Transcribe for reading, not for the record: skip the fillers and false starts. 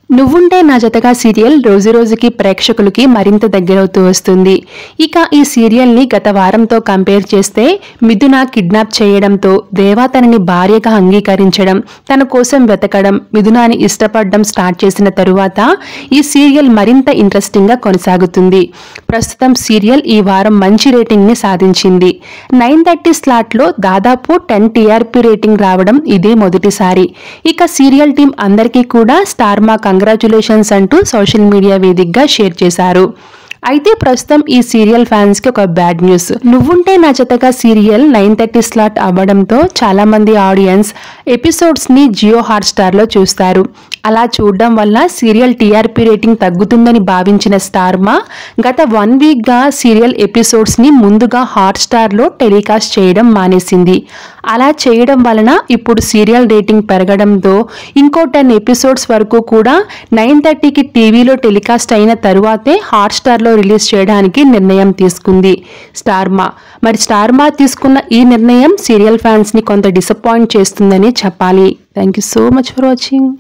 నువ్వుంటే నా జతగా సీరియల్ రోజు రోజుకి ప్రేక్షకులకి మరింత దగ్గరవుతూ వస్తుంది. ఇక ఈ సీరియల్ ని గత వారంతో కంపేర్ చేస్తే మిథున కిడ్నాప్ చేయడంతో దేవా తనని భార్యగా అంగీకరించడం, తన కోసం వెతకడం, మిథునాని ఇష్టపడడం స్టార్ట్ చేసిన తరువాత ఈ సీరియల్ మరింత ఇంట్రెస్టింగ్ గా కొనసాగుతుంది. ప్రస్తుతం సీరియల్ ఈ వారం మంచి రేటింగ్ ని సాధించింది. 9:30 స్లాట్ లో దాదాపు 10 టీఆర్పీ రేటింగ్ రావడం ఇదే మొదటిసారి. ఇక సీరియల్ టీం అందరికీ కూడా స్టార్ మా కంగ్రాచ్యులేషన్స్ అంటూ సోషల్ మీడియా వేదికగా షేర్ చేశారు. అయితే ప్రస్తుతం ఈ సీరియల్ ఫ్యాన్స్ కి ఒక బ్యాడ్ న్యూస్. నువ్వుంటే నా జతగా సీరియల్ 9:30 స్లాట్ అవ్వడంతో చాలా మంది ఆడియన్స్ ఎపిసోడ్స్ ని జియో హాట్స్టార్ లో చూస్తారు. అలా చూడడం వల్ల సీరియల్ టీఆర్పీ రేటింగ్ తగ్గుతుందని భావించిన స్టార్ మా గత 1 వీక్ గా సీరియల్ ఎపిసోడ్స్ ని ముందుగా హాట్స్టార్ లో టెలికాస్ట్ చేయడం మానేసింది. అలా చేయడం వలన ఇప్పుడు సీరియల్ రేటింగ్ పెరగడంతో ఇంకో 10 ఎపిసోడ్స్ వరకు కూడా 9:30కి టీవీలో టెలికాస్ట్ అయిన తరువాతే హాట్స్టార్ లో రిలీజ్ చేయడానికి నిర్ణయం తీసుకుంది స్టార్ మా. మరి స్టార్ మా తీసుకున్న ఈ నిర్ణయం సీరియల్ ఫ్యాన్స్ ని కొంత డిసప్పాయింట్ చేస్తుందని చెప్పాలి. Thank you so much for watching.